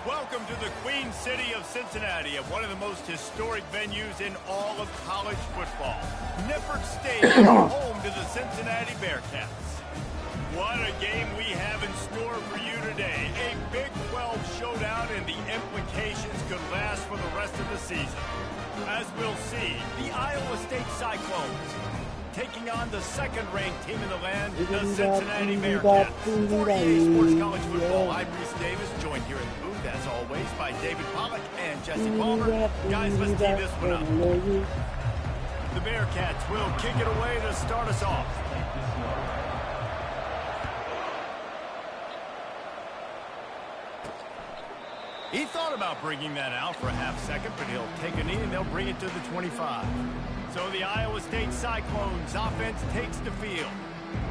Welcome to the Queen City of Cincinnati, at one of the most historic venues in all of college football. Nippert Stadium, home to the Cincinnati Bearcats. What a game we have in store for you today. A Big 12 showdown, and the implications could last for the rest of the season. As we'll see, the Iowa State Cyclones taking on the second-ranked team in the land, the Cincinnati Bearcats. 48 Sports College Football. I'm Reese Davis, joined here in the booth, as always, by David Pollack and Jesse Palmer. Guys, let's tee this one up. The Bearcats will kick it away to start us off. He thought about bringing that out for a half second, but he'll take a knee and they'll bring it to the 25. So the Iowa State Cyclones offense takes the field.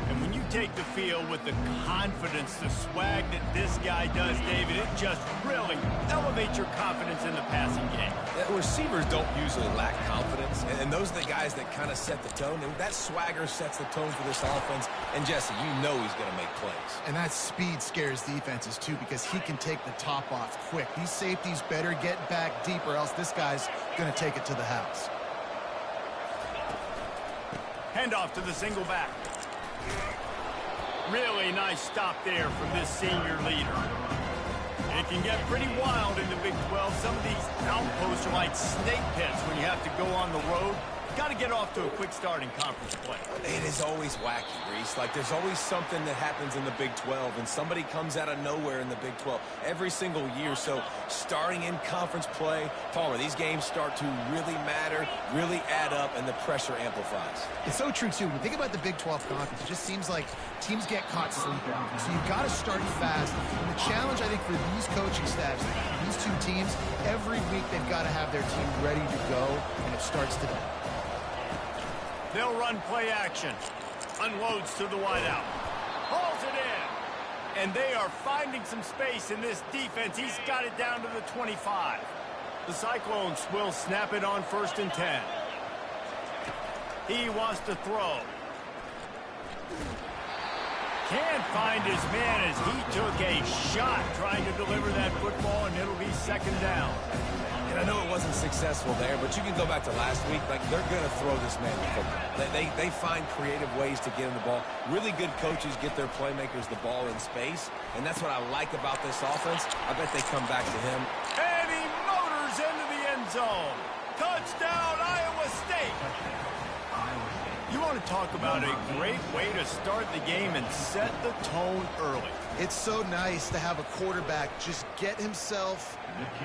And when you take the field with the confidence, the swag that this guy does, David, it just really elevates your confidence in the passing game. Receivers don't usually lack confidence, and those are the guys that kind of set the tone. And that swagger sets the tone for this offense. And Jesse, you know he's going to make plays. And that speed scares defenses too, because he can take the top off quick. These safeties better get back deep, or else this guy's going to take it to the house. Handoff to the single back. Really nice stop there from this senior leader. It can get pretty wild in the Big 12. Some of these outposts are like snake pits when you have to go on the road. Got to get off to a quick start in conference play. It is always wacky, Reese. Like, there's always something that happens in the Big 12, and somebody comes out of nowhere in the Big 12 every single year. So starting in conference play, Palmer, these games start to really matter, really add up, and the pressure amplifies. It's so true, too. When you think about the Big 12 conference, it just seems like teams get caught sleeping. So you've got to start fast. And the challenge, I think, for these coaching staffs, these two teams, every week they've got to have their team ready to go, and it starts today. They'll run play action. Unloads to the wideout. Hauls it in. And they are finding some space in this defense. He's got it down to the 25. The Cyclones will snap it on 1st and 10. He wants to throw. Can't find his man as he took a shot trying to deliver that football, and it'll be 2nd down. And I know it wasn't successful there, but you can go back to last week. Like, they're going to throw this man the football. They find creative ways to get him the ball. Really good coaches get their playmakers the ball in space, and that's what I like about this offense. I bet they come back to him. And he motors into the end zone. Touchdown, Iowa State. You want to talk about a great way to start the game and set the tone early. It's so nice to have a quarterback just get himself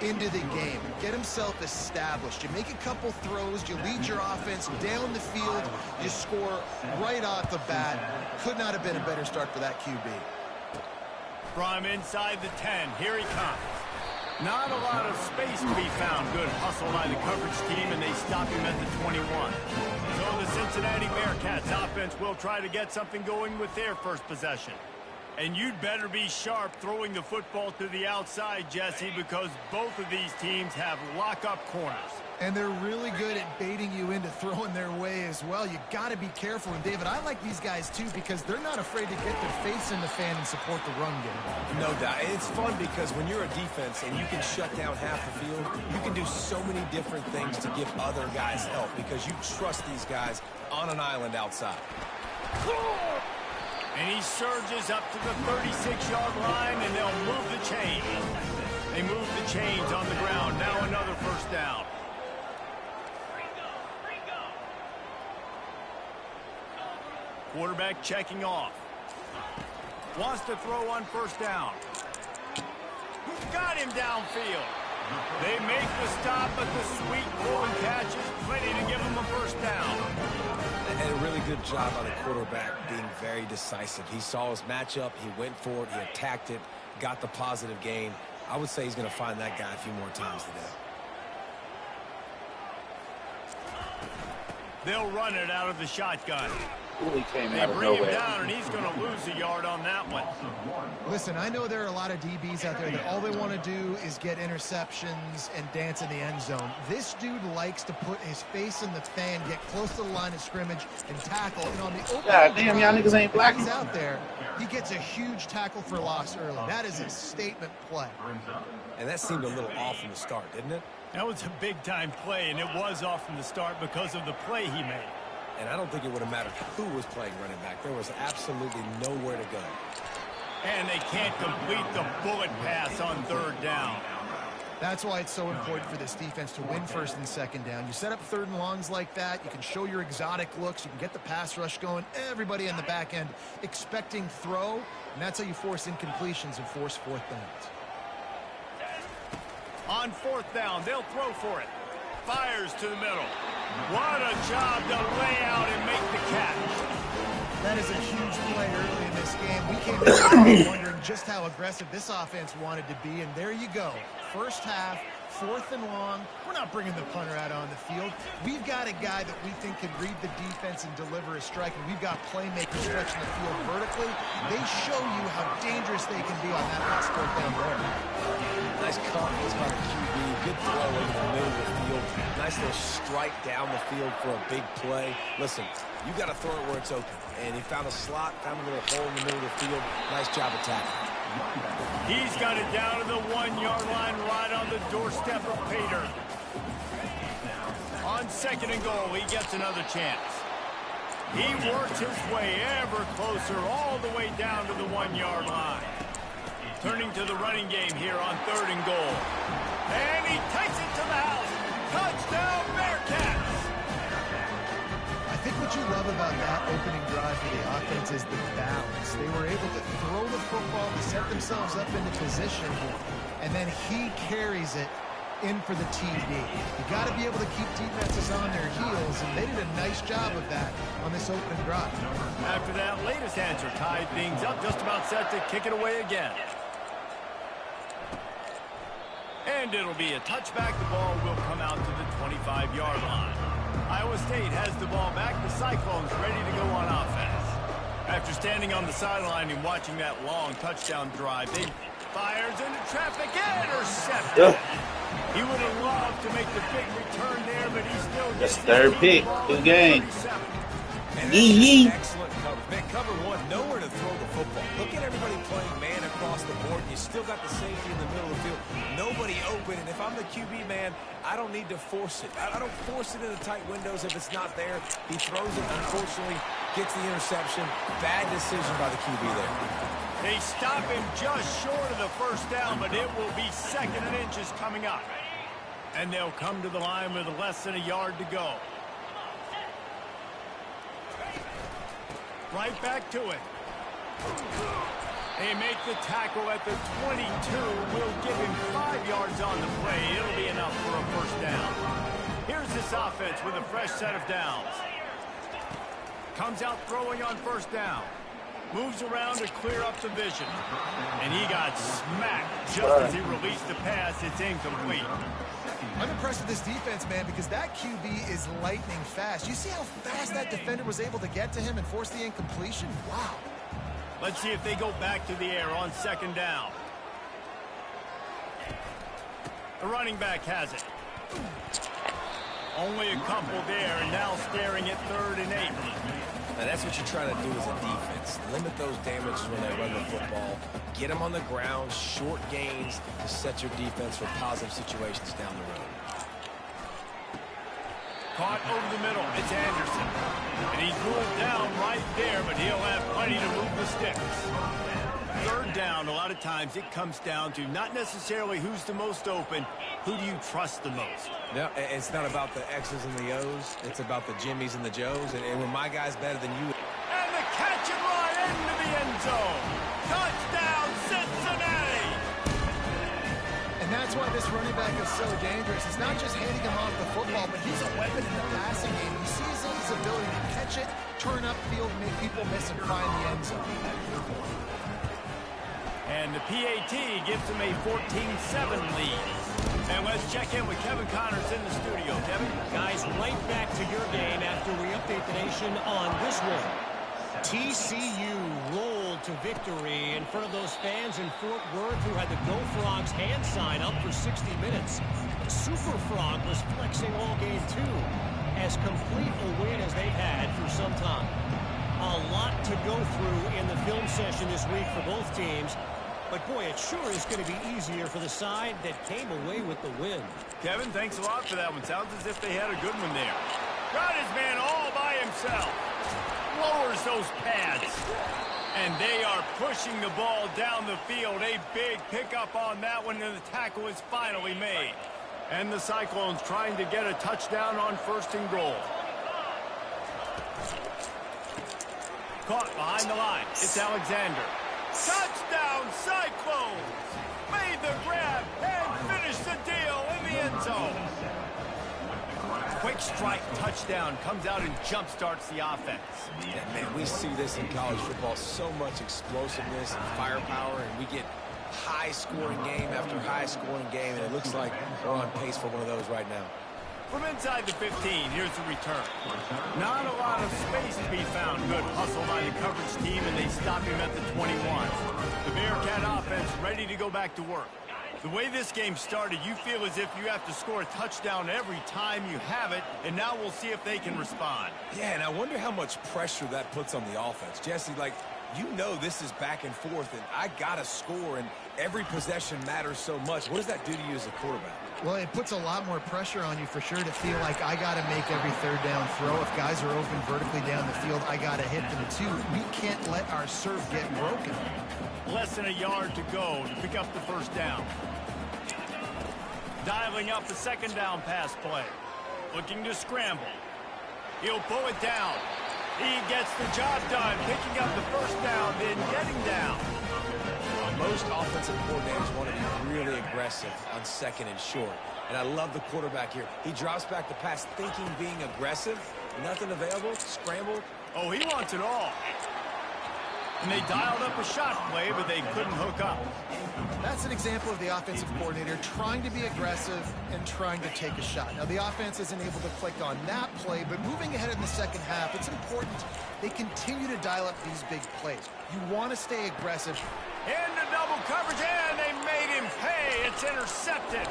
into the game, get himself established. You make a couple throws, you lead your offense down the field, you score right off the bat. Could not have been a better start for that QB. From inside the 10, here he comes. Not a lot of space to be found. Good hustle by the coverage team, and they stop him at the 21. So the Cincinnati Bearcats offense will try to get something going with their first possession. And you'd better be sharp throwing the football to the outside, Jesse, because both of these teams have lock-up corners. And they're really good at baiting you into throwing their way as well. You got to be careful. And, David, I like these guys, too, because they're not afraid to get their face in the fan and support the run game. No doubt. It's fun because when you're a defense and you can shut down half the field, you can do so many different things to give other guys help because you trust these guys on an island outside. And he surges up to the 36-yard line, and they'll move the chains. They move the chains on the ground. Now another 1st down. Quarterback checking off. Wants to throw on 1st down. Got him downfield. They make the stop, but the sweet golden catch is plenty to give him a 1st down. And a really good job by the quarterback being very decisive. He saw his matchup, he went for it, he attacked it, got the positive gain. I would say he's going to find that guy a few more times today. They'll run it out of the shotgun. They bring him down, and he's going to lose a yard on that one. Listen, I know there are a lot of DBs out there that all they want to do is get interceptions and dance in the end zone. This dude likes to put his face in the fan, get close to the line of scrimmage, and tackle. And on the open God damn, y'all niggas ain't black. He's out there. He gets a huge tackle for loss early. That is a statement play. And that seemed a little off from the start, didn't it? That was a big-time play, and it was off from the start because of the play he made. And I don't think it would have mattered who was playing running back. There was absolutely nowhere to go. And they can't complete the bullet pass on third down. That's why it's so important for this defense to win first and second down. You set up third and longs like that. You can show your exotic looks. You can get the pass rush going. Everybody on the back end expecting throw, and that's how you force incompletions and force fourth downs. On fourth down, they'll throw for it. Fires to the middle. What a job to lay out and make the catch. That is a huge play early in this game. We came in wondering just how aggressive this offense wanted to be, and there you go. First half, fourth and long. We're not bringing the punter out on the field. We've got a guy that we think can read the defense and deliver a strike, and we've got playmakers stretching the field vertically. They show you how dangerous they can be on that last fourth down there. Nice confidence by the QB. Good throw over the middle of the field. Nice little strike down the field for a big play. Listen, you got to throw it where it's open. And he found a slot, found a little hole in the middle of the field. Nice job attacking. He's got it down to the 1-yard line right on the doorstep of Pater. On second and goal, he gets another chance. He works his way ever closer all the way down to the 1-yard line. Turning to the running game here on third and goal. And he takes it to the house. Touchdown, Bearcats! I think what you love about that opening drive for the offense is the balance. They were able to throw the football to set themselves up into position, and then he carries it in for the TD. You got to be able to keep defenses on their heels, and they did a nice job of that on this opening drive. After that latest answer tied things up, just about set to kick it away again. And it'll be a touchback. The ball will come out to the 25-yard line. Iowa State has the ball back. The Cyclones ready to go on offense. After standing on the sideline and watching that long touchdown drive, they fires into traffic, intercepted. He would have loved to make the big return there, but he still gets his third pick. Good game. And that's just excellent coverage. Man, cover one, nowhere to throw the football. Look at everybody playing man across the board. You still got the safety in the middle of the field. Nobody open, and if I'm the QB, man, I don't need to force it. I don't force it into tight windows if it's not there. He throws it, unfortunately, gets the interception. Bad decision by the QB there. They stop him just short of the first down, but it will be second and inches coming up. And they'll come to the line with less than a yard to go. Right back to it. They make the tackle at the 22. Will give him 5 yards on the play. It'll be enough for a first down. Here's this offense with a fresh set of downs. Comes out throwing on first down. Moves around to clear up the vision. And he got smacked just as he released the pass. It's incomplete. I'm impressed with this defense, man, because that QB is lightning fast. You see how fast that defender was able to get to him and force the incompletion? Wow. Let's see if they go back to the air on second down. The running back has it. Only a couple there, and now staring at 3rd and 8. Now that's what you're trying to do as a defense. Limit those damages when they run the football. Get them on the ground, short gains to set your defense for positive situations down the road. Caught over the middle. It's Anderson. And he's ruled down right there, but he'll have plenty to move the sticks. Third down, a lot of times it comes down to not necessarily who's the most open, who do you trust the most? No, it's not about the X's and the O's. It's about the Jimmys and the Joes. And when my guy's better than you. And the catch and run into the end zone. Touchdown, Cincinnati! And that's why this running back is so dangerous. It's not just handing him off the football, but he's a weapon in the passing game. You see his ability to catch it, turn upfield, make people miss, and find the end zone. And the PAT gives them a 14-7 lead. And let's check in with Kevin Connors in the studio. Kevin? Guys, right back to your game after we update the nation on this one. TCU rolled to victory in front of those fans in Fort Worth who had the Go Frogs hand sign up for 60 minutes. Super Frog was flexing all game too. As complete a win as they've had for some time. A lot to go through in the film session this week for both teams. But, boy, it sure is going to be easier for the side that came away with the win. Kevin, thanks a lot for that one. Sounds as if they had a good one there. Got his man all by himself. Lowers those pads. And they are pushing the ball down the field. A big pickup on that one, and the tackle is finally made. And the Cyclones trying to get a touchdown on 1st and goal. Caught behind the line. It's Alexander. Touchdown, Cyclones! Made the grab and finished the deal in the end zone. Quick strike touchdown comes out and jump starts the offense. Yeah, man, we see this in college football. So much explosiveness and firepower, and we get high-scoring game after high-scoring game, and it looks like we're on pace for one of those right now. From inside the 15, here's the return. Not a lot of space to be found. Good hustle by the coverage team, and they stop him at the 21. The Bearcat offense ready to go back to work. The way this game started, you feel as if you have to score a touchdown every time you have it, and now we'll see if they can respond. Yeah, and I wonder how much pressure that puts on the offense. Jesse, like, you know this is back and forth, and I got to score, and every possession matters so much. What does that do to you as a quarterback? Well, it puts a lot more pressure on you for sure to feel like I got to make every 3rd down throw. If guys are open vertically down the field, I got to hit them too. We can't let our serve get broken. Less than a yard to go to pick up the 1st down. Dialing up the 2nd down pass play. Looking to scramble. He'll pull it down. He gets the job done, picking up the 1st down, then getting down. Most offensive coordinators want to be really aggressive on 2nd and short. And I love the quarterback here. He drops back the pass thinking being aggressive. Nothing available. Scramble. Oh, he wants it all. And they dialed up a shot play, but they couldn't hook up. That's an example of the offensive coordinator trying to be aggressive and trying to take a shot. Now, the offense isn't able to click on that play, but moving ahead in the 2nd half, it's important they continue to dial up these big plays. You want to stay aggressive. Into double coverage, and they made him pay. It's intercepted.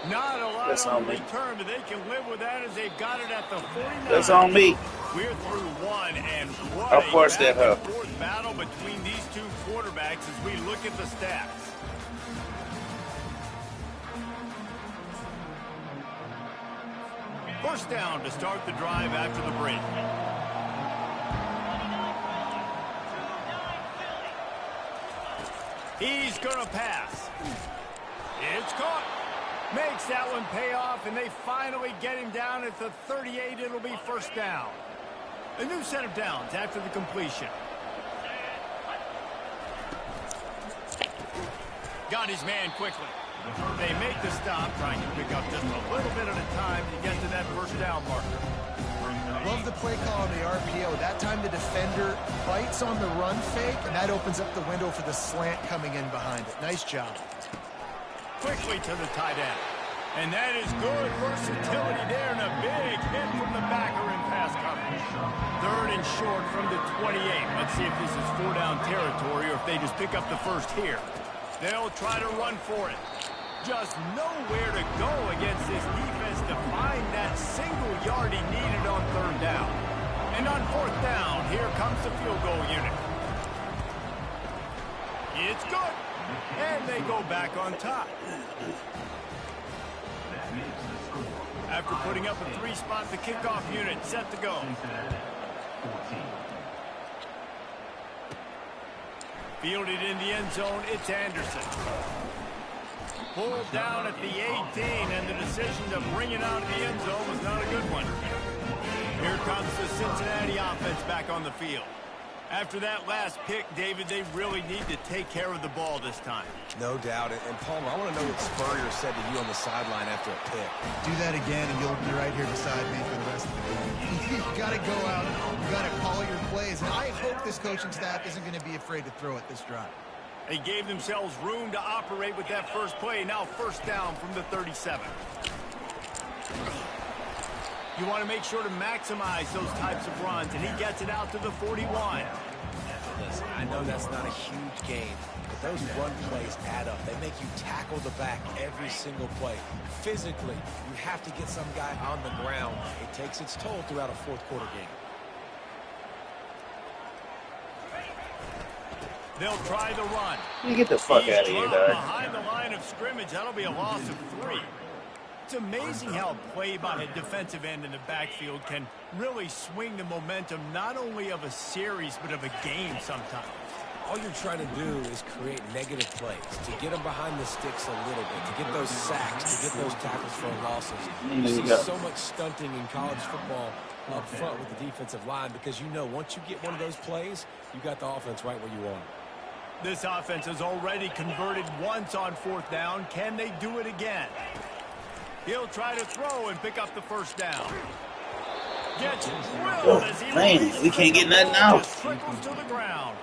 Not a lot That's on on the me. return, but they can live with that as they've got it at the 49. That's on me. We're through one, and what Of course a that hurt. back-and-forth battle between these two quarterbacks as we look at the stats. First down to start the drive after the break. He's going to pass. It's caught. Makes that one pay off, and they finally get him down at the 38. It'll be 1st down. A new set of downs after the completion. Got his man quickly. They make the stop, trying to pick up just a little bit at a time to get to that 1st down marker. Love the play call on the RPO. That time the defender bites on the run fake, and that opens up the window for the slant coming in behind it. Nice job. Quickly to the tight end. And that is good versatility there, and a big hit from the backer in pass coverage. 3rd and short from the 28. Let's see if this is 4-down territory or if they just pick up the 1st here. They'll try to run for it. Just nowhere to go against this defense to find that single yard he needed on 3rd down. And on 4th down, here comes the field goal unit. It's good. And they go back on top. After putting up a 3-spot, the kickoff unit set to go. Fielded in the end zone, it's Anderson. Pulled down at the 18, and the decision to bring it out of the end zone was not a good one. Here comes the Cincinnati offense back on the field. After that last pick, David, they really need to take care of the ball this time. No doubt. And Palmer, I want to know what Spurrier said to you on the sideline after a pick. Do that again, and you'll be right here beside me for the rest of the game. You got to go out. You got to call your plays. And I hope this coaching staff isn't going to be afraid to throw it this drive. They gave themselves room to operate with that first play. Now 1st down from the 37. You want to make sure to maximize those types of runs, and he gets it out to the 41. Listen, I know that's not a huge game, but those run plays add up. They make you tackle the back every single play. Physically, you have to get some guy on the ground. It takes its toll throughout a 4th quarter game. They'll try the run. You get the fuck He's out of here, dropped dog. behind the line of scrimmage. That'll be a loss of 3. It's amazing how a play by a defensive end in the backfield can really swing the momentum not only of a series but of a game sometimes. All you're trying to do is create negative plays, to get them behind the sticks a little bit, to get those sacks, to get those tackles for losses. You see so much stunting in college football up front with the defensive line because you know once you get one of those plays, you got the offense right where you want it. This offense has already converted once on 4th down. Can they do it again? He'll try to throw and pick up the first down. Gets drilled as he Man, we can't get nothing out. just trickles to the ground.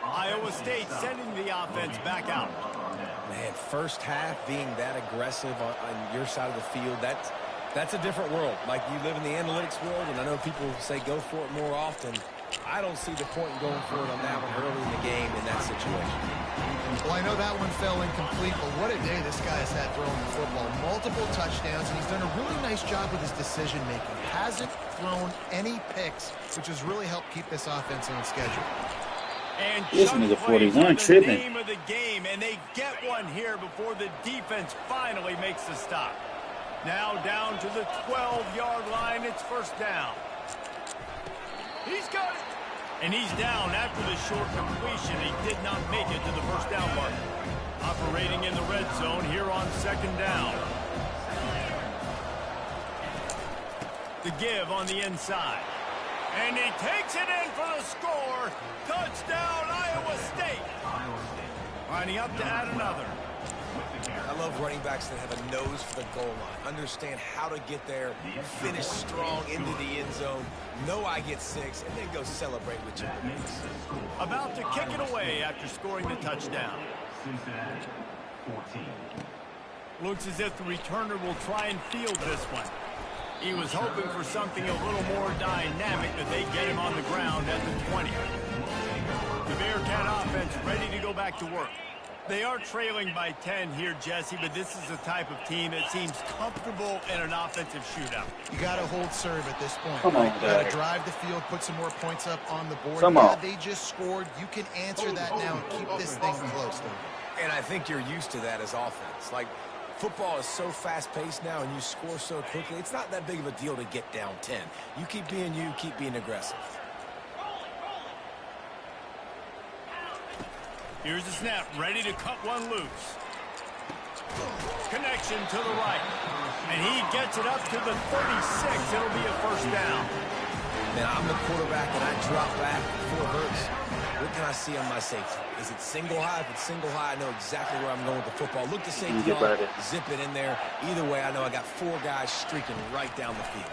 Iowa State sending the offense back out. Man, first half being that aggressive on your side of the field, that's a different world. Like you live in the analytics world, and I know people say go for it more often. I don't see the point in going for it on that one early in the game in that situation. Well, I know that one fell incomplete, but what a day this guy has had throwing the football. Multiple touchdowns, and he's done a really nice job with his decision-making. Hasn't thrown any picks, which has really helped keep this offense on schedule. And This Chuck nigga plays 49 for the tripping. name of the game, and they get one here before the defense finally makes the stop. Now down to the 12-yard line. It's first down. He's got it. And he's down after the short completion. He did not make it to the first down mark. Operating in the red zone here on 2nd down. The give on the inside. And he takes it in for the score. Touchdown, Iowa State. Lining up to add another. I love running backs that have a nose for the goal line. Understand how to get there, finish strong into the end zone, know I get 6, and then go celebrate with your teammates. About to kick it away after scoring the touchdown. Looks as if the returner will try and field this one. He was hoping for something a little more dynamic, but they get him on the ground at the 20. The Bearcat offense ready to go back to work. They are trailing by 10 here, Jesse, but this is the type of team that seems comfortable in an offensive shootout. You got to hold serve at this point. Come on, You got to guys. drive the field, put some more points up on the board. Come Yeah, on. they just scored. You can answer that now and keep this thing close. And I think you're used to that as offense. Like, football is so fast-paced now and you score so quickly, it's not that big of a deal to get down 10. You keep being you, keep being aggressive. Here's the snap, ready to cut one loose. Connection to the right. And he gets it up to the 36. It'll be a first down. Man, I'm the quarterback and I drop back 4 verts. What can I see on my safety? Is it single high? If it's single high, I know exactly where I'm going with the football. Look to safety on, zip it in there. Either way, I know I got 4 guys streaking right down the field.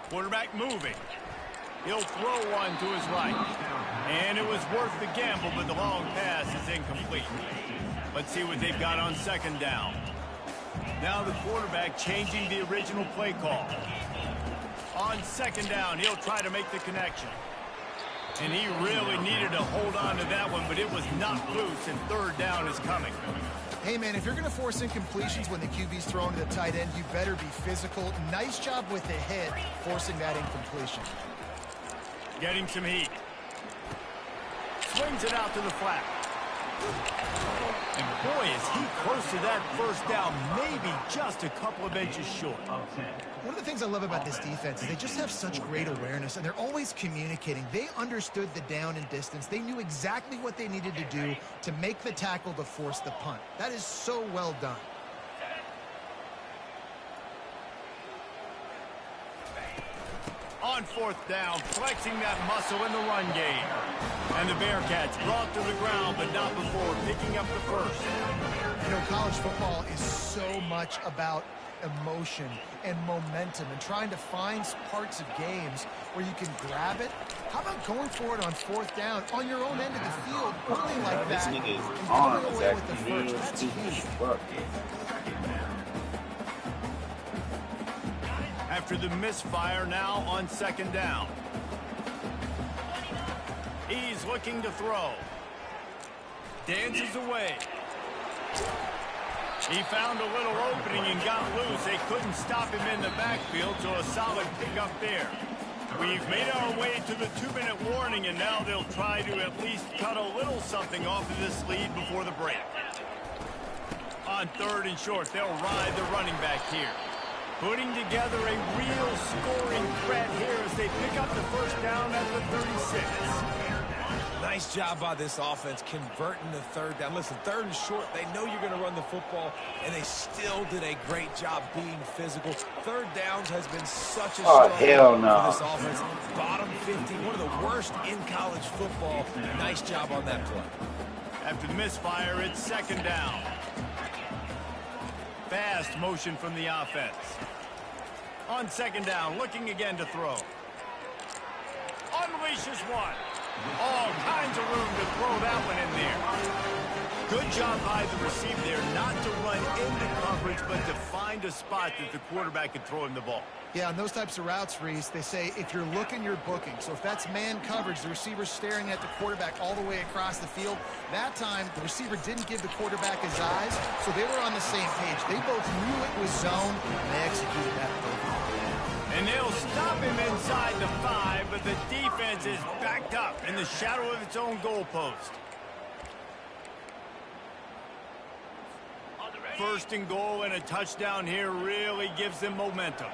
Quarterback moving. He'll throw one to his right. And it was worth the gamble, but the long pass is incomplete. Let's see what they've got on 2nd down. Now the quarterback changing the original play call. On 2nd down, he'll try to make the connection. And he really needed to hold on to that one, but it was knocked loose, and 3rd down is coming. Hey, man, if you're going to force incompletions when the QB's thrown to the tight end, you better be physical. Nice job with the hit, forcing that incompletion. Getting some heat. Swings it out to the flat. And boy, is he close to that first down, maybe just a couple of inches short. One of the things I love about this defense is they just have such great awareness, and they're always communicating. They understood the down and distance. They knew exactly what they needed to do to make the tackle to force the punt. That is so well done. On 4th down, flexing that muscle in the run game. And the Bearcats brought to the ground, but not before picking up the first. You know, college football is so much about emotion and momentum and trying to find parts of games where you can grab it. How about going for it on 4th down on your own end of the field, early like This that, nigga is and on. coming It's away with the actually first? real That's stupid huge. as fuck. After the misfire, now on 2nd down. He's looking to throw. Dances away. He found a little opening and got loose. They couldn't stop him in the backfield, so a solid pick up there. We've made our way to the 2-minute warning, and now they'll try to at least cut a little something off of this lead before the break. On 3rd and short, they'll ride the running back here. Putting together a real scoring threat here as they pick up the first down at the 36. Nice job by this offense converting the 3rd down. Listen, 3rd and short, they know you're going to run the football, and they still did a great job being physical. 3rd downs has been such a struggle for this offense. Bottom 50, one of the worst in college football. Nice job on that play. After the misfire, it's 2nd down. Fast motion from the offense. On 2nd down, looking again to throw. Unleashes one. All kinds of room to throw that one in there. Good job by the receiver there, not to run into coverage, but to find a spot that the quarterback could throw him the ball. Yeah, on those types of routes, Reese, they say if you're looking, you're booking. So if that's man coverage, the receiver's staring at the quarterback all the way across the field. That time, the receiver didn't give the quarterback his eyes, so they were on the same page. They both knew it was zone, and they executed that perfectly. And they'll stop him inside the 5, but the defense is backed up in the shadow of its own goalpost. 1st and goal, and a touchdown here really gives them momentum.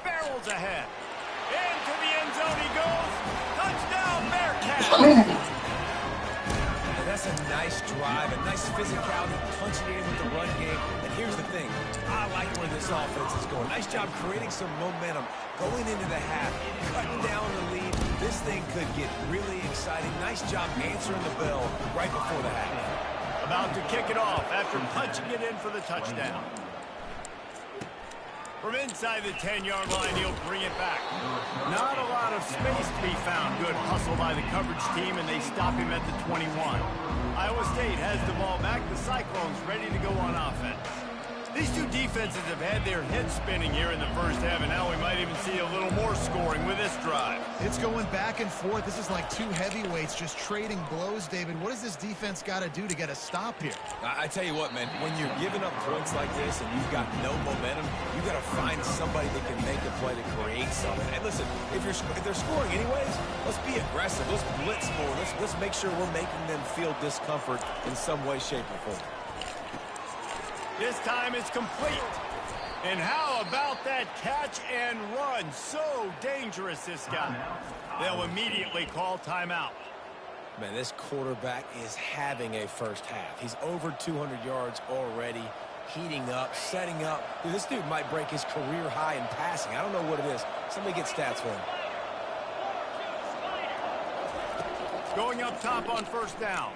Barrels ahead. Into the end zone he goes. Touchdown, Bearcats! That's a nice drive, a nice physicality, punching it in with the run game. And here's the thing, I like where this offense is going. Nice job creating some momentum, going into the half, cutting down the lead. This thing could get really exciting. Nice job answering the bell right before the half. About to kick it off after punching it in for the touchdown. From inside the 10-yard line, he'll bring it back. Not a lot of space to be found. Good hustle by the coverage team, and they stop him at the 21. Iowa State has the ball back. The Cyclones ready to go on offense. These two defenses have had their heads spinning here in the first half, and now we might even see a little more scoring with this drive. It's going back and forth. This is like two heavyweights just trading blows, David. What does this defense got to do to get a stop here? I tell you what, man, when you're giving up points like this and you've got no momentum, you got to find somebody that can make a play to create something. And listen, if they're scoring anyways, let's be aggressive. Let's blitz more. Let's make sure we're making them feel discomfort in some way, shape, or form. This time it's complete. And how about that catch and run? So dangerous, this guy. They'll immediately call timeout. Man, this quarterback is having a first half. He's over 200 yards already, heating up, setting up. Dude, this dude might break his career high in passing. I don't know what it is. Somebody get stats for him. Going up top on 1st down.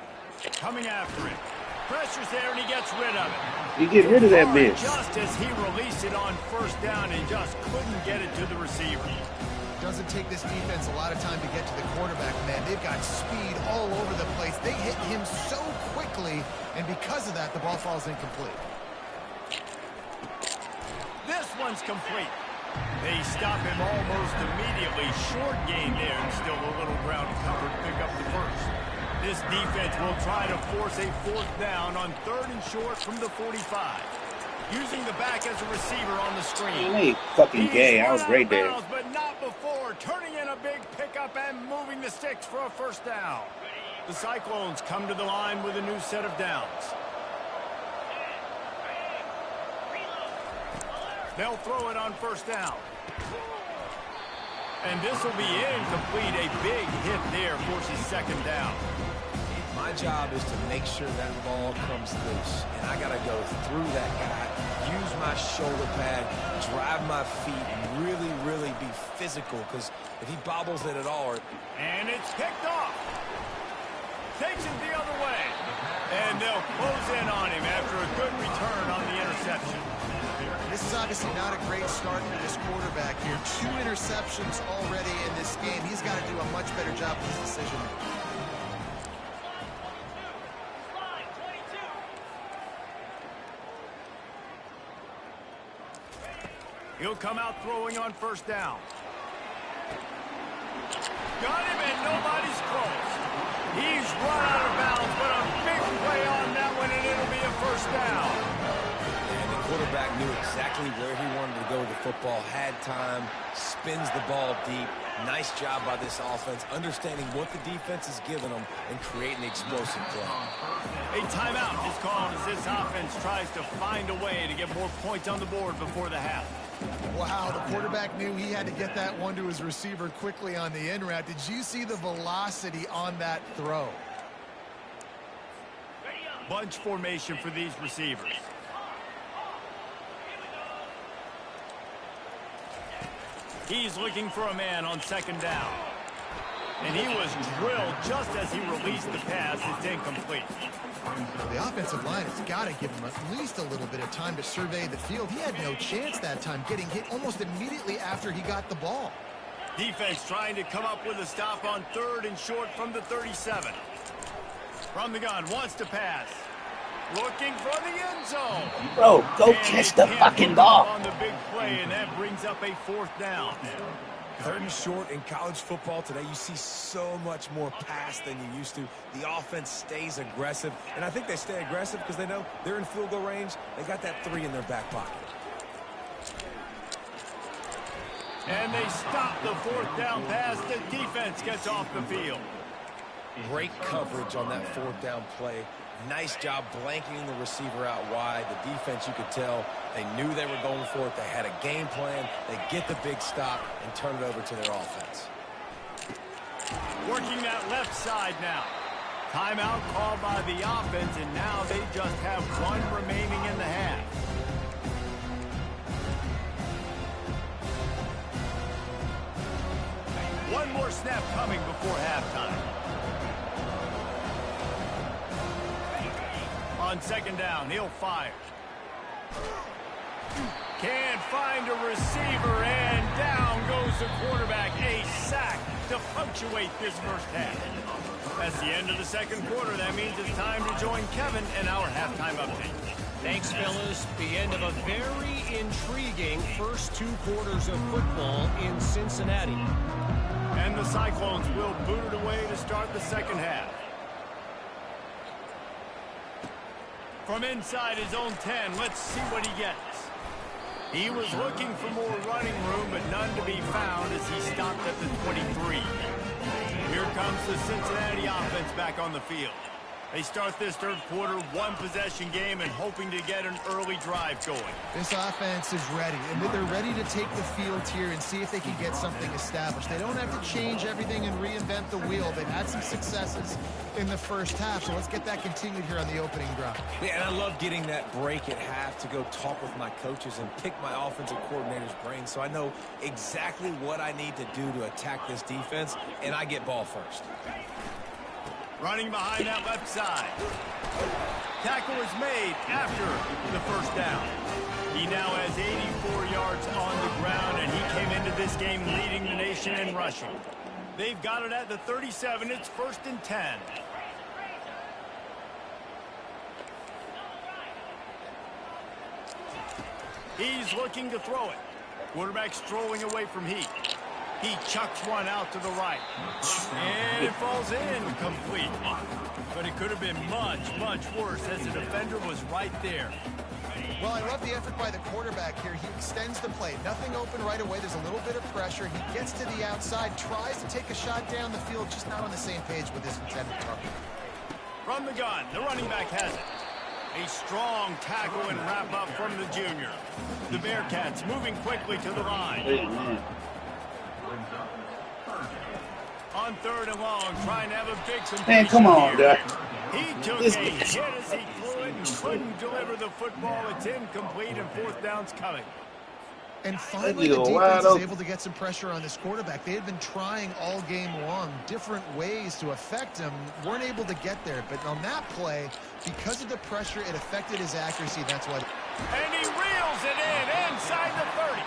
Coming after it. Pressure's there, and he gets rid of it. You get rid of that miss. Just as he released it on 1st down and just couldn't get it to the receiver. Doesn't take this defense a lot of time to get to the quarterback, man. They've got speed all over the place. They hit him so quickly, and because of that, the ball falls incomplete. This one's complete. They stop him almost immediately. Short gain there, and still a little ground cover to pick up the first. This defense will try to force a 4th down on 3rd and short from the 45. Using the back as a receiver on the screen. Hey, fucking gay. I was great there. But not before. Turning in a big pickup and moving the sticks for a 1st down. The Cyclones come to the line with a new set of downs. They'll throw it on 1st down. And this will be incomplete. A big hit there forces 2nd down. My job is to make sure that ball comes loose. And I got to go through that guy, use my shoulder pad, drive my feet, and really, really be physical. Because if he bobbles it at all... And it's picked off. Takes it the other way. And they'll close in on him after a good return on the interception. This is obviously not a great start for this quarterback here. 2 interceptions already in this game. He's got to do a much better job with his decision. He'll come out throwing on 1st down. Got him, and nobody's close. He's run out of bounds, but a big play on that one, and it'll be a 1st down. And the quarterback knew exactly where he wanted to go with the football, had time, spins the ball deep. Nice job by this offense, understanding what the defense is giving them and creating the explosive play. A timeout is called as this offense tries to find a way to get more points on the board before the half. Wow, the quarterback knew he had to get that one to his receiver quickly on the in route. Did you see the velocity on that throw? Bunch formation for these receivers. He's looking for a man on second down. And he was drilled just as he released the pass. It's incomplete. The offensive line has got to give him at least a little bit of time to survey the field. He had no chance that time, getting hit almost immediately after he got the ball. Defense trying to come up with a stop on 3rd and short from the 37. From the gun, wants to pass. Looking for the end zone. Bro, go catch the fucking ball. On the big play, and that brings up a 4th down. 3rd and short in college football today, you see so much more pass than you used to. The offense stays aggressive, and I think they stay aggressive because they know they're in field goal range. They got that 3 in their back pocket. And they stop the 4th down pass. The defense gets off the field. Great coverage on that 4th down play. Nice job blanking the receiver out wide. The defense, you could tell, they knew they were going for it. They had a game plan. They get the big stop and turn it over to their offense. Working that left side now. Timeout called by the offense, and now they just have 1 remaining in the half. One more snap coming before halftime. On second down, he'll fire. Can't find a receiver, and down goes the quarterback. A sack to punctuate this first half. That's the end of the second quarter. That means it's time to join Kevin in our halftime update. Thanks, fellas. The end of a very intriguing first 2 quarters of football in Cincinnati. And the Cyclones will boot it away to start the second half. From inside his own 10, let's see what he gets. He was looking for more running room, but none to be found as he stopped at the 23. Here comes the Cincinnati offense back on the field. They start this third quarter, 1-possession game, and hoping to get an early drive going. This offense is ready, and they're ready to take the field here and see if they can get something established. They don't have to change everything and reinvent the wheel. They've had some successes in the first half, so let's get that continued here on the opening drive. Yeah, and I love getting that break at half to go talk with my coaches and pick my offensive coordinator's brain so I know exactly what I need to do to attack this defense, and I get ball first. Running behind that left side. Tackle is made after the first down. He now has 84 yards on the ground, and he came into this game leading the nation in rushing. They've got it at the 37. It's 1st and 10. He's looking to throw it. Quarterback strolling away from Heat. He chucks one out to the right. And it falls in complete. But it could have been much, much worse as the defender was right there. Well, I love the effort by the quarterback here. He extends the play. Nothing open right away. There's a little bit of pressure. He gets to the outside, tries to take a shot down the field, just not on the same page with his intended target. From the gun, the running back has it. A strong tackle and wrap up from the junior. The Bearcats moving quickly to the line. On 3rd and long, trying to have a big completion. Man, come on, here. Doc. He took a hit as he threw it and couldn't deliver the football. It's incomplete, and 4th down's coming. And finally, the defense is able to get some pressure on this quarterback. They had been trying all game long different ways to affect him. Weren't able to get there. But on that play, because of the pressure, it affected his accuracy. That's why. And he reels it in inside the 30.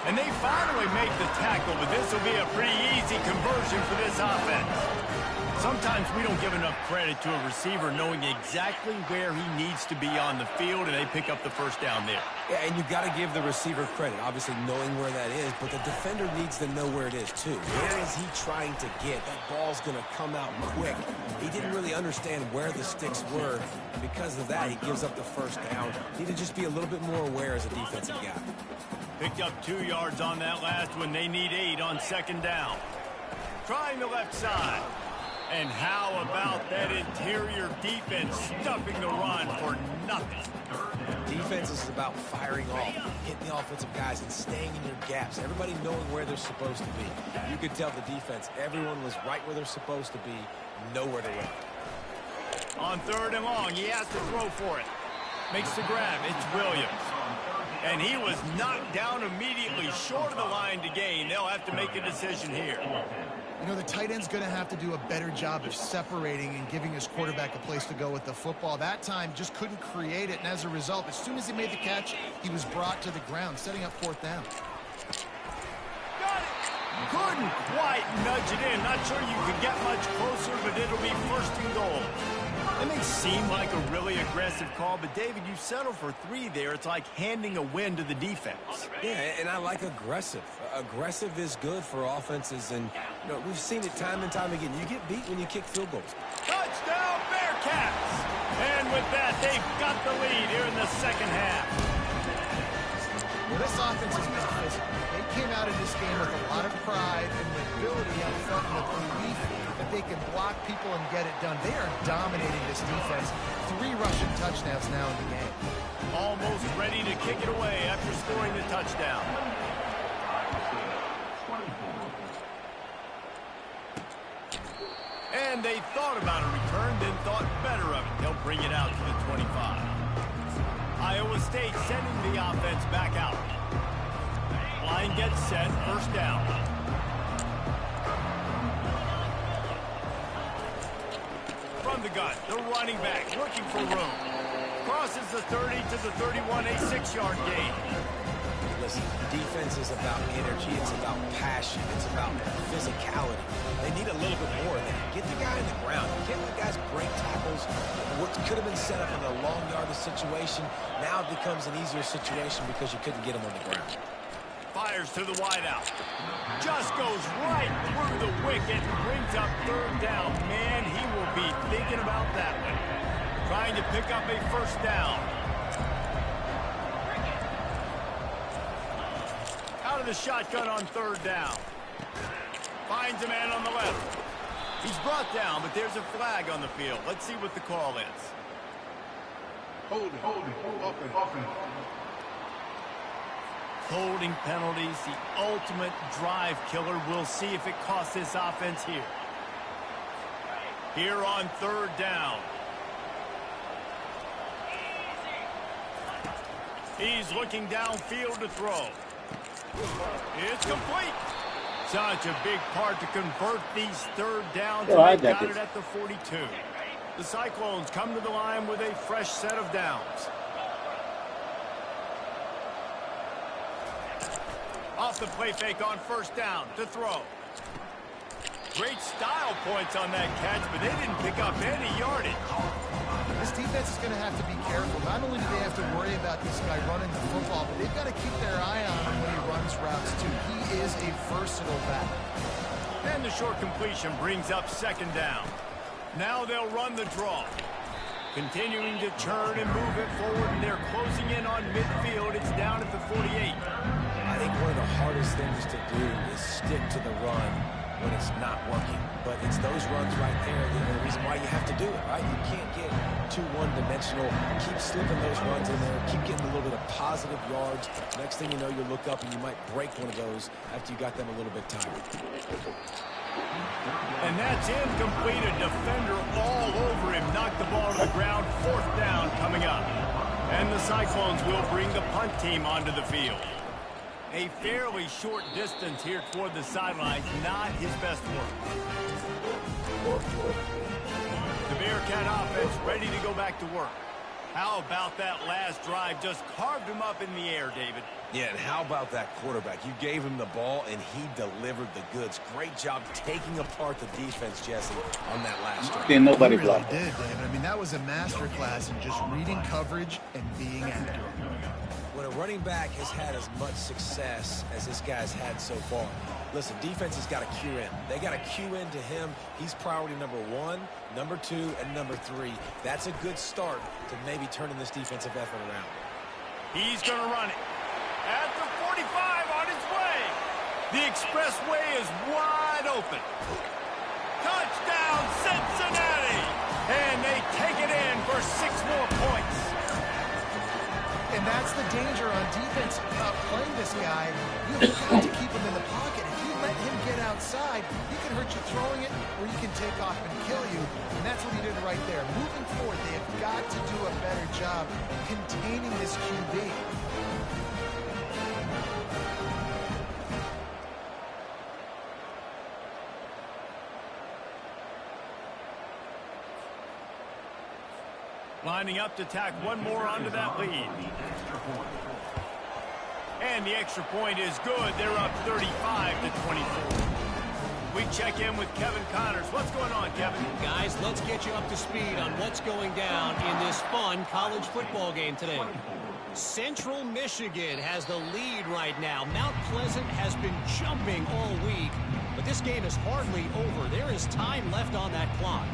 And they finally make the tackle, but this will be a pretty easy conversion for this offense. Sometimes we don't give enough credit to a receiver knowing exactly where he needs to be on the field, and they pick up the first down there. Yeah, and you've got to give the receiver credit, obviously knowing where that is, but the defender needs to know where it is too. Where is he trying to get? That ball's going to come out quick. He didn't really understand where the sticks were, and because of that, he gives up the first down. Need to just be a little bit more aware as a defensive guy. Picked up 2 yards on that last one. They need 8 on second down. Trying the left side. And how about that interior defense stuffing the run for nothing? Defense is about firing off, hitting the offensive guys, and staying in your gaps. Everybody knowing where they're supposed to be. You could tell the defense, everyone was right where they're supposed to be, nowhere to run. On third and long, he has to throw for it. Makes the grab. It's Williams. And he was knocked down immediately short of the line to gain. They'll have to make a decision here. You know, the tight end's going to have to do a better job of separating and giving his quarterback a place to go with the football. That time just couldn't create it, and as a result, as soon as he made the catch, he was brought to the ground, setting up fourth down. Got it! Couldn't quite nudge it in. Not sure you could get much closer, but it'll be first and goal. It may seem like a really aggressive call, but David, you settle for 3 there. It's like handing a win to the defense. Yeah, and I like aggressive. Aggressive is good for offenses, and you know, we've seen it time and time again. You get beat when you kick field goals. Touchdown, Bearcats! And with that, they've got the lead here in the second half. Well, this offense is not physical. They came out of this game with a lot of pride and the ability up front and the belief that they can block people and get it done. They are dominating this defense. 3 rushing touchdowns now in the game. Almost ready to kick it away after scoring the touchdown. And they thought about a return, then thought better of it. They'll bring it out to the 25. Iowa State sending the offense back out. Line gets set, first down. From the gun, the running back looking for room. Crosses the 30 to the 31, a 6-yard gain. Listen, defense is about energy, it's about passion, it's about physicality. They need a little bit more than that. Get the guy in the ground. You can't let guys break tackles. What could have been set up in a long yardage situation, now it becomes an easier situation because you couldn't get him on the ground. Fires to the wideout. Just goes right through the wicket and brings up third down. Man, he will be thinking about that one. Trying to pick up a first down. Out of the shotgun on third down. Finds a man on the left. He's brought down, but there's a flag on the field. Let's see what the call is. Holding penalties, the ultimate drive killer. We'll see if it costs this offense here. Here on third down. He's looking downfield to throw. It's complete. Such a big part to convert these third downs. Oh, I and they got got this. it at the 42. The Cyclones come to the line with a fresh set of downs. Off the play fake on first down to throw. Great style points on that catch, but they didn't pick up any yardage. This defense is going to have to be careful. Not only do they have to worry about this guy running the football, but they've got to keep their eye on him when he runs routes, too. He is a versatile back. And the short completion brings up second down. Now they'll run the draw. Continuing to turn and move it forward, and they're closing in on midfield. It's down at the 48. I think one of the hardest things to do is stick to the run when it's not working. But it's those runs right there that are the reason why you have to do it, right? You can't get too one-dimensional. Keep slipping those runs in there. Keep getting a little bit of positive yards. Next thing you know, you look up and you might break one of those after you got them a little bit tired. And that's incomplete. A defender all over him. Knocked the ball to the ground. Fourth down coming up. And the Cyclones will bring the punt team onto the field. A fairly short distance here toward the sidelines. Not his best work. The Bearcat offense ready to go back to work. How about that last drive? Just carved him up in the air, David. Yeah, and how about that quarterback? You gave him the ball, and he delivered the goods. Great job taking apart the defense, Jesse, on that last drive. Then nobody He really blocked. did, David. I mean, that was a masterclass in just reading coverage and being accurate. When a running back has had as much success as this guy's had so far, listen, defense has got to cue in. They got to cue into him. He's priority number 1, number 2, and number 3. That's a good start to maybe turning this defensive effort around. He's going to run it. At the 45 on his way. The expressway is wide open. Touchdown, Cincinnati! And they take it in for 6 more points. And that's the danger on defense playing this guy. You've got to keep him in the pocket. If you let him get outside, he can hurt you throwing it, or he can take off and kill you. And that's what he did right there. Moving forward, they have got to do a better job containing this QB. Lining up to tack one more onto that lead. And the extra point is good. They're up 35-24. We check in with Kevin Connors. What's going on, Kevin? Guys, let's get you up to speed on what's going down in this fun college football game today. Central Michigan has the lead right now. Mount Pleasant has been jumping all week, but this game is hardly over. There is time left on that clock.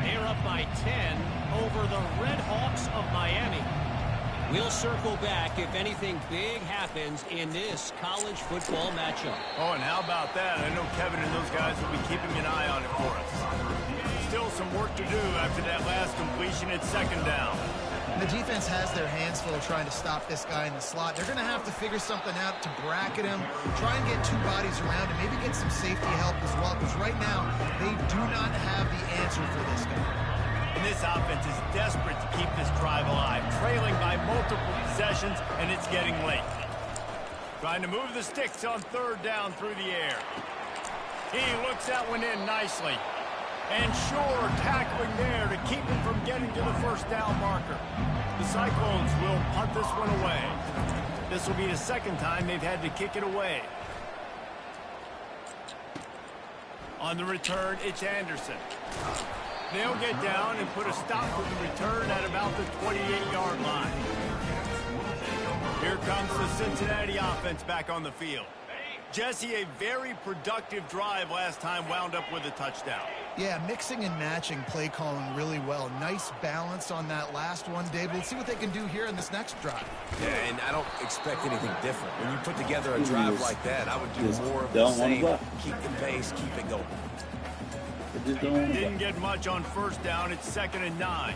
They're up by 10 over the Red Hawks of Miami. We'll circle back if anything big happens in this college football matchup. Oh, and how about that? I know Kevin and those guys will be keeping an eye on it for us. Still some work to do after that last completion at 2nd down. And the defense has their hands full trying to stop this guy in the slot. They're going to have to figure something out to bracket him, try and get 2 bodies around him, maybe get some safety help as well, because right now they do not have the answer for this guy. And this offense is desperate to keep this drive alive, trailing by multiple possessions, and it's getting late. Trying to move the sticks on 3rd down through the air. He looks that one in nicely. And sure, tackling there to keep him from getting to the 1st down marker. The Cyclones will punt this one away. This will be the 2nd time they've had to kick it away. On the return, it's Anderson. They'll get down and put a stop to the return at about the 28-yard line. Here comes the Cincinnati offense back on the field. Jesse, a very productive drive last time, wound up with a touchdown. Yeah, mixing and matching play calling really well. Nice balance on that last one, David. Let's see what they can do here in this next drive. Yeah, and I don't expect anything different. When you put together a drive like that, I would do more of the don't same. wanna Keep the pace, keep it going. Didn't get much on 1st down. It's 2nd and 9.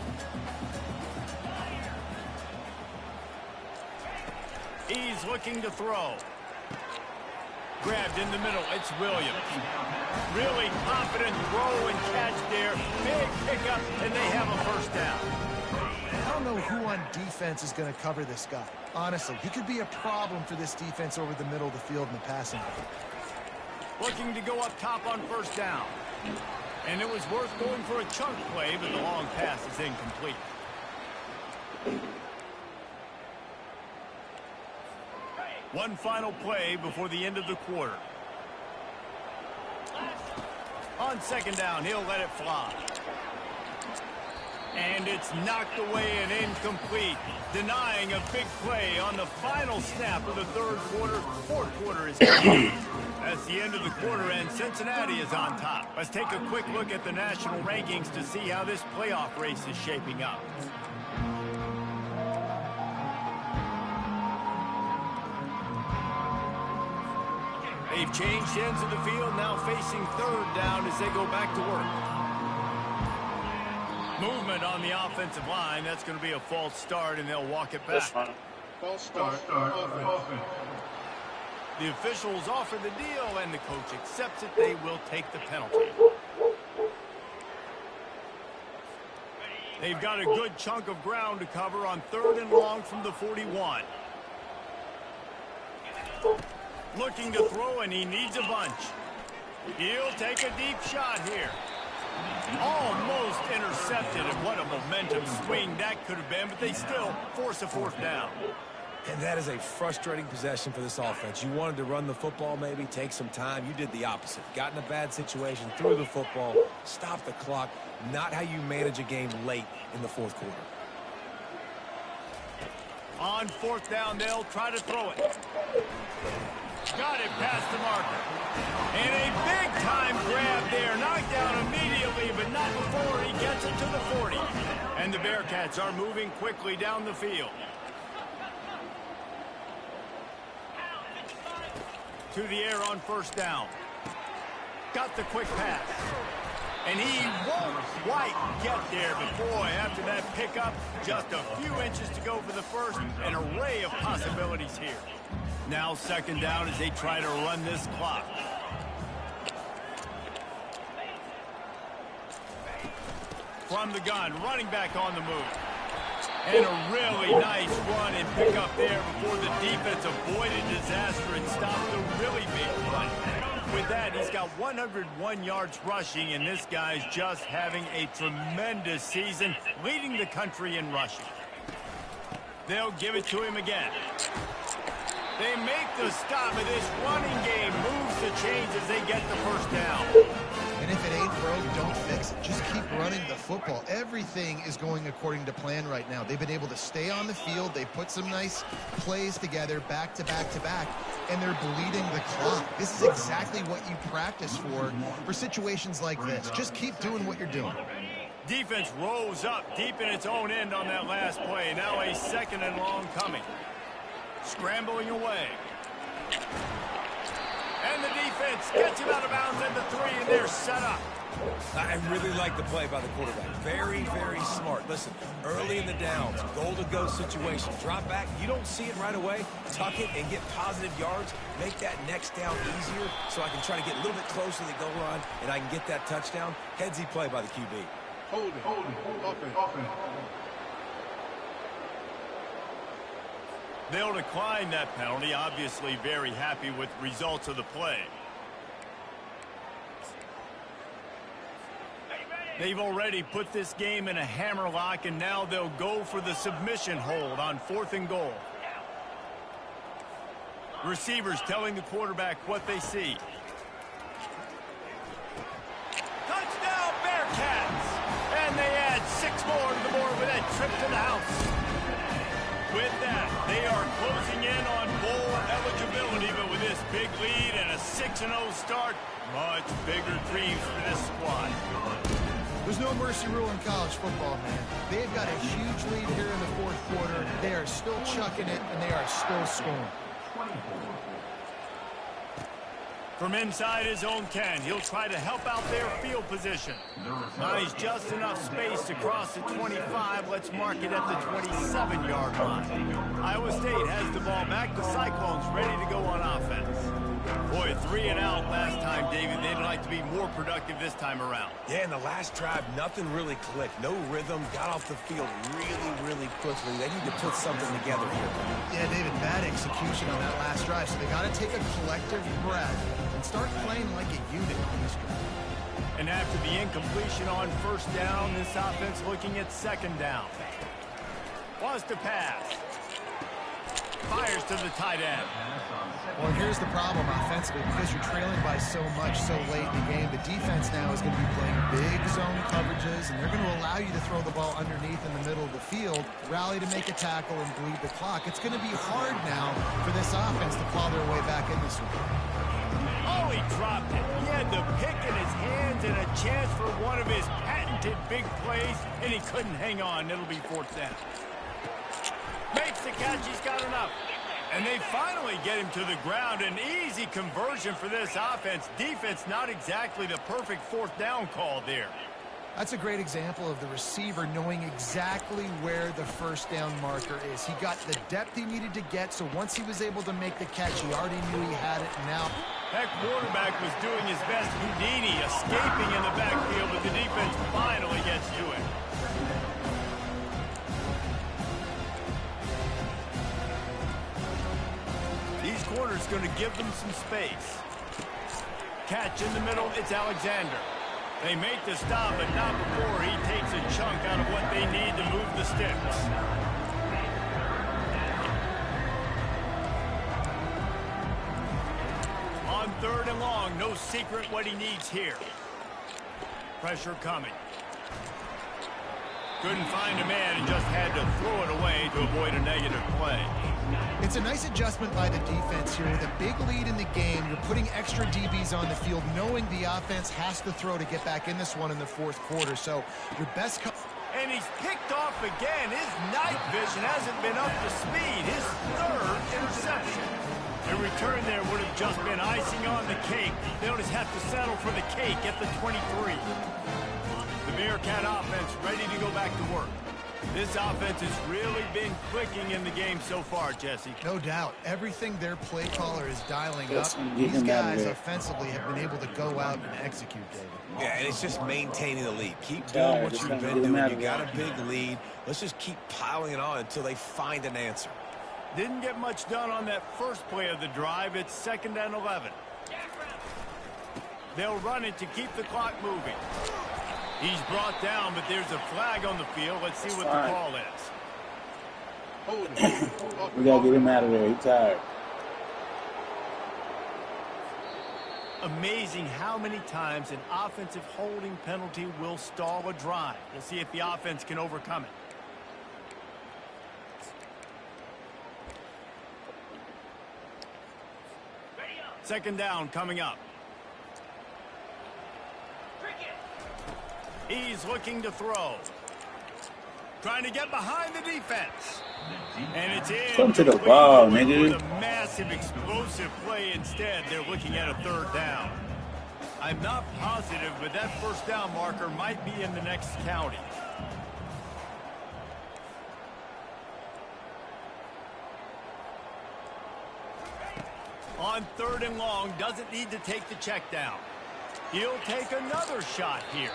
He's looking to throw. Grabbed in the middle. It's Williams. Really confident throw and catch there. Big pickup, and they have a 1st down. I don't know who on defense is going to cover this guy. Honestly, he could be a problem for this defense over the middle of the field in the passing game. Looking to go up top on 1st down. And it was worth going for a chunk play, but the long pass is incomplete. One final play before the end of the quarter. On 2nd down, he'll let it fly. And it's knocked away and incomplete, denying a big play on the final snap of the 3rd quarter. 4th quarter is complete. That's the end of the quarter, and Cincinnati is on top. Let's take a quick look at the national rankings to see how this playoff race is shaping up. They've changed ends of the field, now facing 3rd down as they go back to work. Movement on the offensive line. That's going to be a false start, and they'll walk it back. False start. Offense. The officials offer the deal, and the coach accepts it. They will take the penalty. They've got a good chunk of ground to cover on 3rd and long from the 41. Looking to throw, and he needs a bunch. He'll take a deep shot here. Almost intercepted, and what a momentum swing that could have been, but they still force a fourth down. And that is a frustrating possession for this offense. You wanted to run the football, maybe take some time. You did the opposite. Got in a bad situation, threw the football, stopped the clock. Not how you manage a game late in the fourth quarter. On fourth down, they'll try to throw it. Got it past the marker. And a big-time grab there. Knocked down immediately, but not before he gets it to the 40. And the Bearcats are moving quickly down the field. To the air on first down. Got the quick pass. And he won't quite get there, but boy, after that pickup, just a few inches to go for the first. An array of possibilities here. Now second down as they try to run this clock. From the gun, running back on the move. And a really nice run and pick up there before the defense avoided disaster and stopped the really big run. With that, he's got 101 yards rushing, and this guy's just having a tremendous season, leading the country in rushing. They'll give it to him again. They make the stop of this running game, moves the chains as they get the first down. And if it ain't broke, don't fix it. Just keep running the football. Everything is going according to plan right now. They've been able to stay on the field. They put some nice plays together back to back to back, and they're bleeding the clock. This is exactly what you practice for situations like this. Just keep doing what you're doing. Defense rolls up deep in its own end on that last play. Now a second and long coming. Scrambling away. And the defense gets him out of bounds at the 3, and they're set up. I really like the play by the quarterback. Very, very smart. Listen, early in the downs, goal-to-go situation. Drop back. You don't see it right away. Tuck it and get positive yards. Make that next down easier so I can try to get a little bit closer to the goal line and I can get that touchdown. Headsy play by the QB. Hold it. Offense. They'll decline that penalty. Obviously very happy with results of the play. They've already put this game in a hammerlock, and now they'll go for the submission hold on 4th and goal. Receivers telling the quarterback what they see. Touchdown, Bearcats! And they add 6 more to the board with that trip to the house. With that, they are closing in on bowl eligibility, but with this big lead and a 6-0 start, much bigger dreams for this squad. There's no mercy rule in college football, man. They've got a huge lead here in the fourth quarter. They are still chucking it, and they are still scoring. From inside his own 10, he'll try to help out their field position. Nice, just enough space to cross the 25. Let's mark it at the 27-yard line. Iowa State has the ball back. The Cyclones ready to go on offense. Boy, 3 and out last time, David. They'd like to be more productive this time around. Yeah, in the last drive, nothing really clicked. No rhythm. Got off the field really, really quickly. They need to put something together here. Yeah, David, bad execution on that last drive, so they got to take a collective breath and start playing like a unit on this drive. And after the incompletion on first down, this offense looking at second down. Wants to pass. Fires to the tight end. Well, here's the problem offensively. Because you're trailing by so much so late in the game, the defense now is going to be playing big zone coverages, and they're going to allow you to throw the ball underneath in the middle of the field, rally to make a tackle, and bleed the clock. It's going to be hard now for this offense to claw their way back in this one. Oh, he dropped it. He had the pick in his hands and a chance for one of his patented big plays, and he couldn't hang on. It'll be fourth down. Makes the catch. He's got enough. And they finally get him to the ground. An easy conversion for this offense. Defense, not exactly the perfect fourth down call there. That's a great example of the receiver knowing exactly where the first down marker is. He got the depth he needed to get, so once he was able to make the catch, he already knew he had it. And now that quarterback was doing his best Houdini, escaping in the backfield, but the defense finally gets to it. These corners going to give them some space. Catch in the middle, it's Alexander. They make the stop, but not before he takes a chunk out of what they need to move the sticks. On 3rd and long, no secret what he needs here. Pressure coming. Couldn't find a man and just had to throw it away to avoid a negative play. It's a nice adjustment by the defense here. With a big lead in the game, you're putting extra DBs on the field, knowing the offense has to throw to get back in this one in the 4th quarter. So your best... And he's picked off again. His night vision hasn't been up to speed. His 3rd interception. A return there would have just been icing on the cake. They'll just have to settle for the cake at the 23. The Bearcat offense ready to go back to work. This offense has really been clicking in the game so far, Jesse. No doubt. Everything their play caller is dialing up, these guys offensively have been able to go out and execute, David. Yeah, and it's just maintaining the lead. Keep doing what you've been doing. You got a big lead. Let's just keep piling it on until they find an answer. Didn't get much done on that first play of the drive. It's 2nd and 11. They'll run it to keep the clock moving. He's brought down, but there's a flag on the field. Let's see what the call is. We gotta get him out of there. He's tired. Amazing how many times an offensive holding penalty will stall a drive. We'll see if the offense can overcome it. Second down coming up. He's looking to throw. Trying to get behind the defense. And it's in. Come to the ball, nigga. With a massive explosive play instead. They're looking at a 3rd down. I'm not positive, but that 1st down marker might be in the next county. On 3rd and long, doesn't need to take the check down. He'll take another shot here.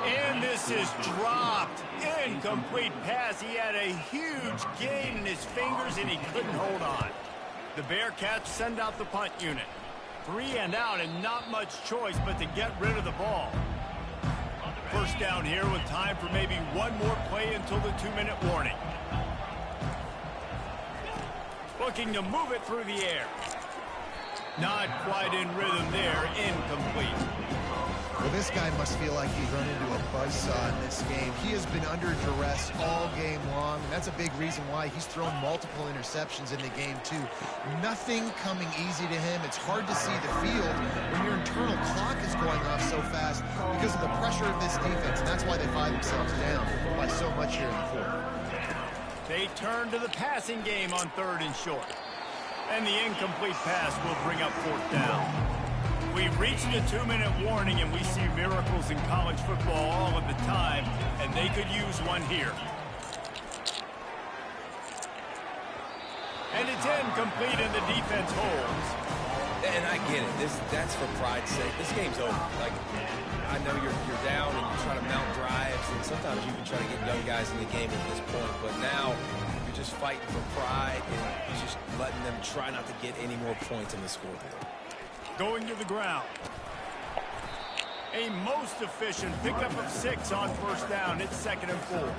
And this is dropped. Incomplete pass. He had a huge gain in his fingers, and he couldn't hold on. The Bearcats send out the punt unit. 3 and out, and not much choice but to get rid of the ball. 1st down here with time for maybe one more play until the 2-minute warning. Looking to move it through the air. Not quite in rhythm there. Incomplete. Well, this guy must feel like he's run into a buzzsaw in this game. He has been under duress all game long, and that's a big reason why he's thrown multiple interceptions in the game, too. Nothing coming easy to him. It's hard to see the field when your internal clock is going off so fast because of the pressure of this defense, and that's why they find themselves down by so much here in the 4th. They turn to the passing game on 3rd and short. And the incomplete pass will bring up 4th down. We've reached a 2-minute warning, and we see miracles in college football all of the time, and they could use one here. And it's incomplete, and the defense holds. And I get it. That's for pride's sake. This game's over. Like, I know you're down and you're trying to mount drives, and sometimes you can try to get young guys in the game at this point, but now you're just fighting for pride and just letting them try not to get any more points in the scoreboard. Going to the ground. A most efficient pickup of 6 on 1st down. It's 2nd and 4.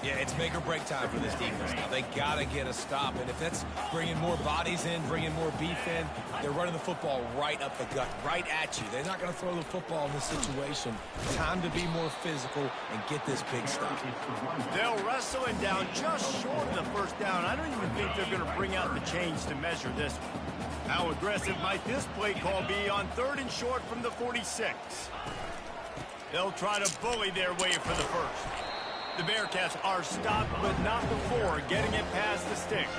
Yeah, it's make or break time for this defense now. They got to get a stop, and if that's bringing more bodies in, bringing more beef in, they're running the football right up the gut, right at you. They're not going to throw the football in this situation. Time to be more physical and get this big stop. They'll wrestle him down just short of the 1st down. I don't even think they're going to bring out the chains to measure this one. How aggressive might this play call be on 3rd and short from the 46? They'll try to bully their way for the 1st. The Bearcats are stopped, but not before getting it past the sticks.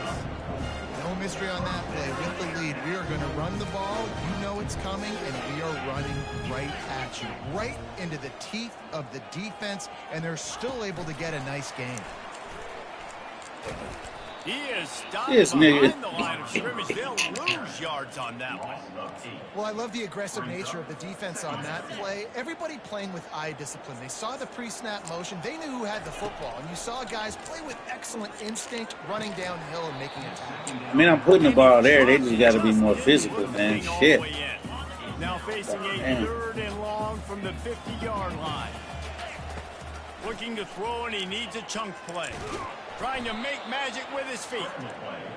No mystery on that play. With the lead, we are going to run the ball. You know it's coming, and we are running right at you. Right into the teeth of the defense, and they're still able to get a nice game. He is stopped behind the line of scrimmage. They'll lose yards on that one. Well, I love the aggressive nature of the defense on that play. Everybody playing with eye discipline. They saw the pre-snap motion. They knew who had the football. And you saw guys play with excellent instinct, running downhill and making a tackle. I mean, I'm putting the ball there. They just got to be more physical, man. Shit. Now facing a 3rd and long from the 50-yard line. Looking to throw, and he needs a chunk play. Trying to make magic with his feet.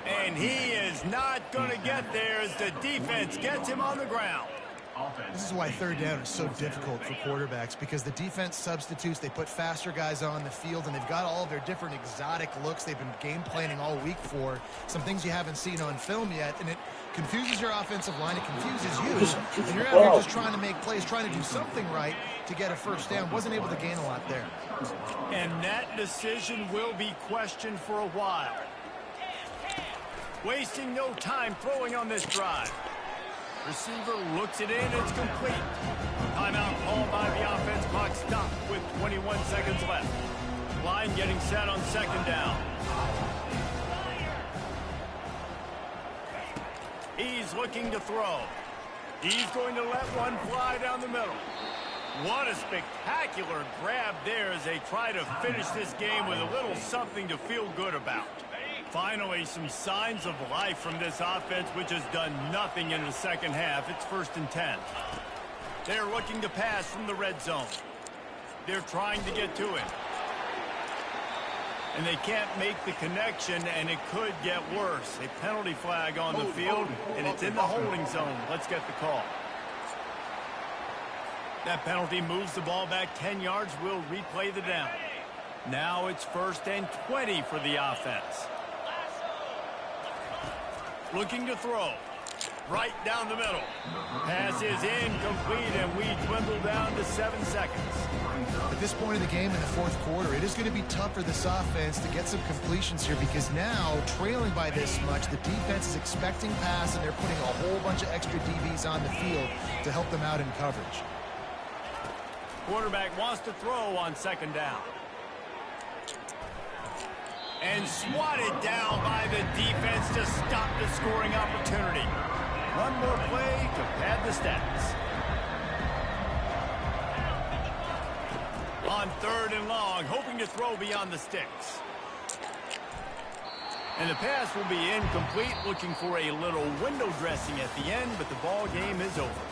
And he is not going to get there as the defense gets him on the ground. This is why 3rd down is so difficult for quarterbacks, because the defense substitutes, they put faster guys on the field, and they've got all of their different exotic looks they've been game planning all week for, some things you haven't seen on film yet, and it confuses your offensive line, it confuses you, and you're out here just trying to make plays, trying to do something right to get a 1st down. Wasn't able to gain a lot there. And that decision will be questioned for a while. Wasting no time throwing on this drive. Receiver looks it in, it's complete. Timeout called by the offense, clock stopped with 21 seconds left. Line getting set on 2nd down. He's looking to throw. He's going to let one fly down the middle. What a spectacular grab there as they try to finish this game with a little something to feel good about. Finally, some signs of life from this offense, which has done nothing in the 2nd half. It's 1st and 10. They're looking to pass from the red zone. They're trying to get to it. And they can't make the connection, and it could get worse. A penalty flag on the field, and it's in the holding zone. Let's get the call. That penalty moves the ball back 10 yards. We'll replay the down. Now it's 1st and 20 for the offense. Looking to throw. Right down the middle. Pass is incomplete, and we dwindle down to 7 seconds. At this point of the game in the 4th quarter, it is going to be tough for this offense to get some completions here, because now, trailing by this much, the defense is expecting pass, and they're putting a whole bunch of extra DBs on the field to help them out in coverage. Quarterback wants to throw on 2nd down. And swatted down by the defense to stop the scoring opportunity. One more play to pad the stats. On 3rd and long, hoping to throw beyond the sticks. And the pass will be incomplete, looking for a little window dressing at the end, but the ball game is over.